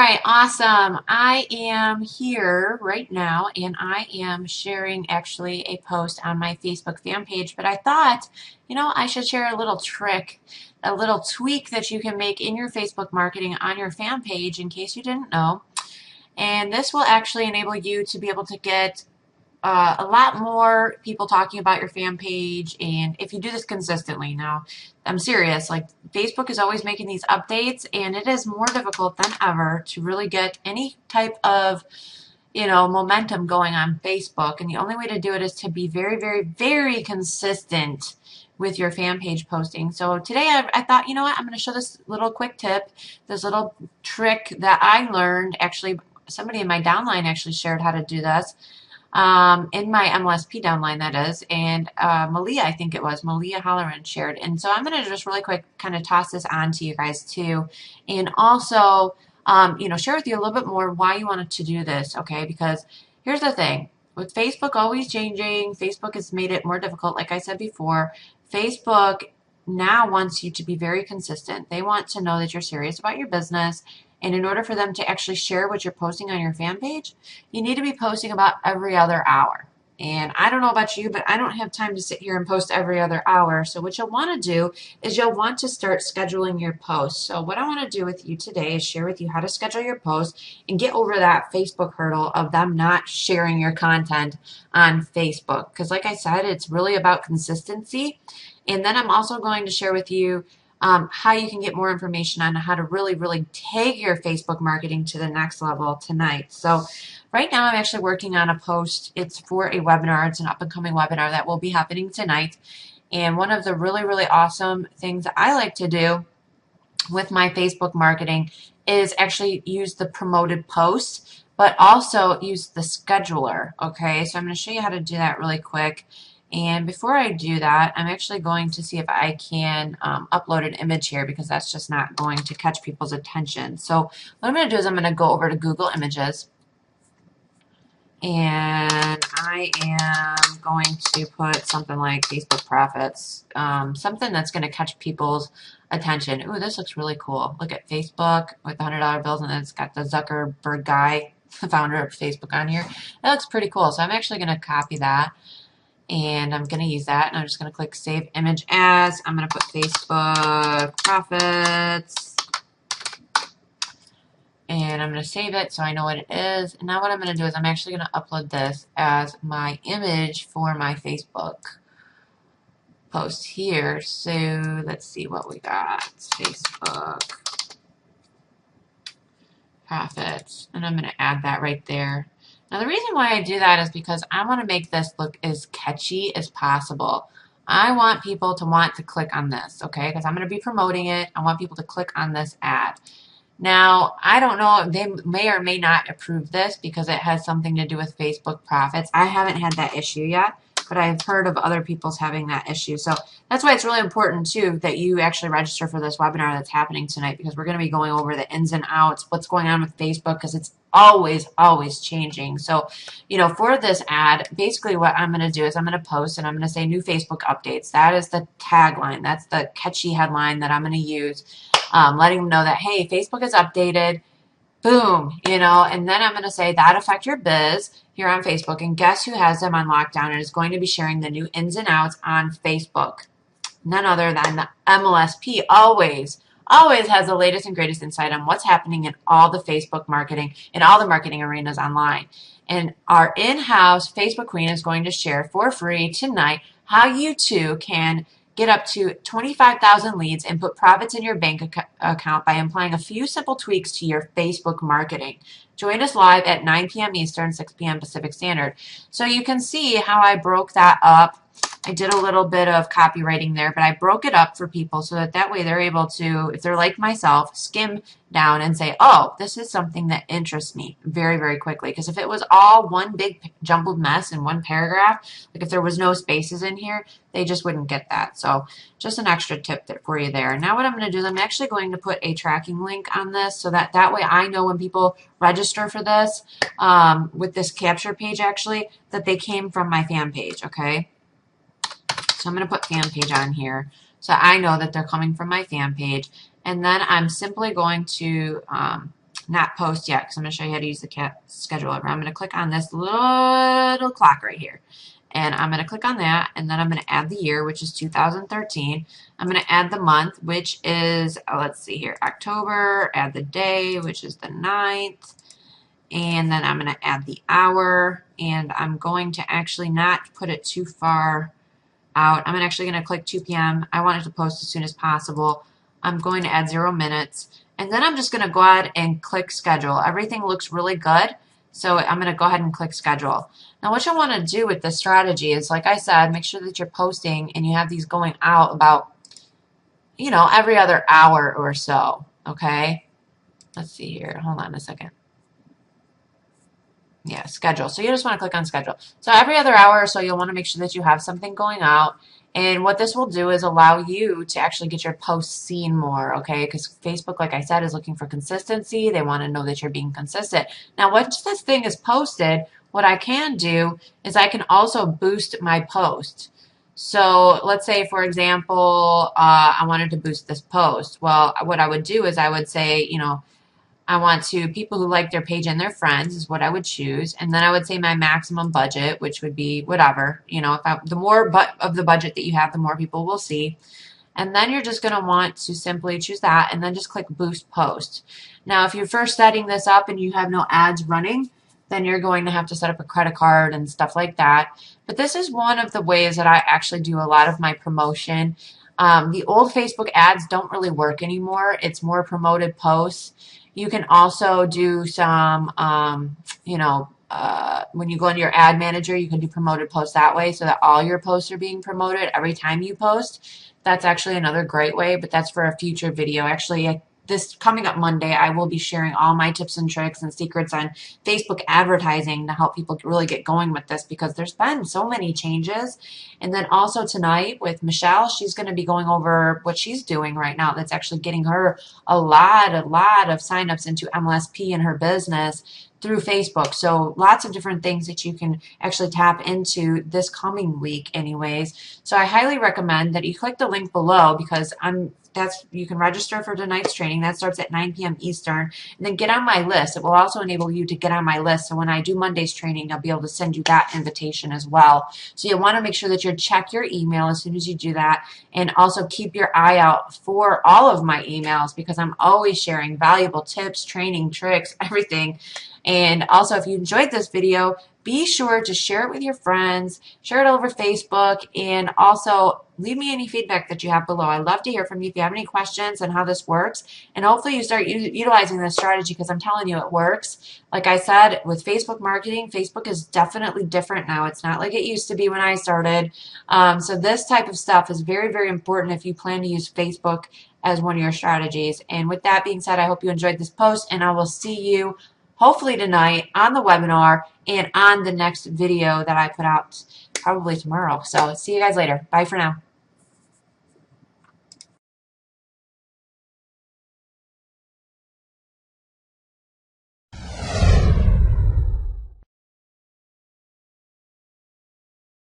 right, awesome. I am here right now and I am sharing actually a post on my Facebook fan page, but I thought, I should share a little trick, a little tweak that you can make in your Facebook marketing on your fan page in case you didn't know. And this will actually enable you to be able to get a lot more people talking about your fan page. And if you do this consistently, now I'm serious, like Facebook is always making these updates and it is more difficult than ever to really get any type of momentum going on Facebook. And the only way to do it is to be very, very, very consistent with your fan page posting. So today I thought, you know what, I'm going to show this little quick tip, this little trick that I learned. Actually, somebody in my downline actually shared how to do this in my MLSP downline, that is, and Malia, I think it was, Malia Holleran shared. And so I'm going to just really quick kind of toss this on to you guys too, and also, share with you a little bit more why you wanted to do this, okay? Because here's the thing, with Facebook always changing, Facebook has made it more difficult, like I said before. Facebook now wants you to be very consistent. They want to know that you're serious about your business. And in order for them to actually share what you're posting on your fan page, you need to be posting about every other hour. And I don't know about you, but I don't have time to sit here and post every other hour. So what you'll want to do is you'll want to start scheduling your posts. So what I want to do with you today is share with you how to schedule your posts and get over that Facebook hurdle of them not sharing your content on Facebook. Because like I said, it's really about consistency. And then I'm also going to share with you how you can get more information on how to really, really take your Facebook marketing to the next level tonight. So right now I'm actually working on a post. It's for a webinar. It's an up-and-coming webinar that will be happening tonight. And one of the really, really awesome things that I like to do with my Facebook marketing is actually use the promoted posts, but also use the scheduler. Okay, so I'm going to show you how to do that really quick. And before I do that, I'm actually going to see if I can upload an image here, because that's just not going to catch people's attention. So what I'm going to do is I'm going to go over to Google Images, and I am going to put something like Facebook profits, something that's going to catch people's attention. Ooh, this looks really cool. Look at Facebook with the $100 bills, and then it's got the Zuckerberg guy, the founder of Facebook, on here. That looks pretty cool. So I'm actually going to copy that. And I'm going to use that, and I'm just going to click Save Image As. I'm going to put Facebook Profits, and I'm going to save it so I know what it is. And now what I'm going to do is I'm actually going to upload this as my image for my Facebook post here. So let's see what we got. Facebook Profits, and I'm going to add that right there. Now the reason why I do that is because I want to make this look as catchy as possible. I want people to want to click on this, okay? Because I'm going to be promoting it. I want people to click on this ad. Now, I don't know, they may or may not approve this because it has something to do with Facebook profits. I haven't had that issue yet, but I've heard of other people's having that issue. So that's why it's really important, too, that you actually register for this webinar that's happening tonight, because we're going to be going over the ins and outs, what's going on with Facebook, because it's always, always changing. So, for this ad, basically what I'm going to do is I'm going to post and I'm going to say new Facebook updates. That is the tagline. That's the catchy headline that I'm going to use, letting them know that, hey, Facebook is updated. Boom, and then I'm going to say that affect your biz here on Facebook. And guess who has them on lockdown and is going to be sharing the new ins and outs on Facebook? None other than the MLSP. Always has the latest and greatest insight on what's happening in all the Facebook marketing, in all the marketing arenas online. And our in-house Facebook Queen is going to share for free tonight how you too can get up to 25,000 leads and put profits in your bank account by applying a few simple tweaks to your Facebook marketing. Join us live at 9 p.m. Eastern, 6 p.m. Pacific Standard. So you can see how I broke that up. I did a little bit of copywriting there, but I broke it up for people so that way they're able to, if they're like myself, skim down and say, oh, this is something that interests me very, very quickly. Because if it was all one big jumbled mess in one paragraph, like if there was no spaces in here, they just wouldn't get that. So just an extra tip for you there. Now what I'm going to do is I'm actually going to put a tracking link on this so that way I know when people register for this, with this capture page actually, that they came from my fan page, okay? So I'm going to put fan page on here so I know that they're coming from my fan page. And then I'm simply going to not post yet because I'm going to show you how to use the cat scheduler. I'm going to click on this little clock right here. And I'm going to click on that, and then I'm going to add the year, which is 2013. I'm going to add the month, which is, let's see here, October, add the day, which is the 9th, and then I'm going to add the hour, and I'm going to actually not put it too far out. I'm actually going to click 2 p.m. I want it to post as soon as possible. I'm going to add 0 minutes, and then I'm just going to go ahead and click schedule. Everything looks really good, so I'm going to go ahead and click schedule. Now what you want to do with this strategy is, like I said, make sure that you're posting and you have these going out about, you know, every other hour or so, okay? Let's see here. Hold on a second. Yeah, schedule. So you just want to click on schedule. So every other hour or so, you'll want to make sure that you have something going out. And what this will do is allow you to actually get your posts seen more, okay? Because Facebook, like I said, is looking for consistency. They want to know that you're being consistent. Now, once this thing is posted, what I can do is I can also boost my post. So let's say, for example, I wanted to boost this post. Well, what I would do is I would say, you know, I want to people who like their page and their friends is what I would choose. And then I would say my maximum budget, which would be whatever, you know, the more of the budget that you have, the more people will see. And then you're just going to want to simply choose that and then just click boost post. Now, if you're first setting this up and you have no ads running, then you're going to have to set up a credit card and stuff like that. But this is one of the ways that I actually do a lot of my promotion. The old Facebook ads don't really work anymore. It's more promoted posts. You can also do some, you know, when you go into your ad manager, you can do promoted posts that way so that all your posts are being promoted every time you post. That's actually another great way, but that's for a future video. Actually, this coming up Monday, I will be sharing all my tips and tricks and secrets on Facebook advertising to help people really get going with this because there's been so many changes. And then also tonight with Michelle, she's going to be going over what she's doing right now that's actually getting her a lot of signups into MLSP in her business through Facebook. So lots of different things that you can actually tap into this coming week anyways. So I highly recommend that you click the link below because you can register for tonight's training. That starts at 9 p.m. Eastern. And then get on my list. It will also enable you to get on my list. So when I do Monday's training, I'll be able to send you that invitation as well. So you want to make sure that you check your email as soon as you do that. And also keep your eye out for all of my emails because I'm always sharing valuable tips, training, tricks, everything. And also, if you enjoyed this video, be sure to share it with your friends, share it over Facebook, and also leave me any feedback that you have below. I'd love to hear from you if you have any questions on how this works. And hopefully you start utilizing this strategy because I'm telling you it works. Like I said, with Facebook marketing, Facebook is definitely different now. It's not like it used to be when I started. So this type of stuff is very, very important if you plan to use Facebook as one of your strategies. And with that being said, I hope you enjoyed this post, and I will see you hopefully tonight on the webinar and on the next video that I put out probably tomorrow. So see you guys later. Bye for now.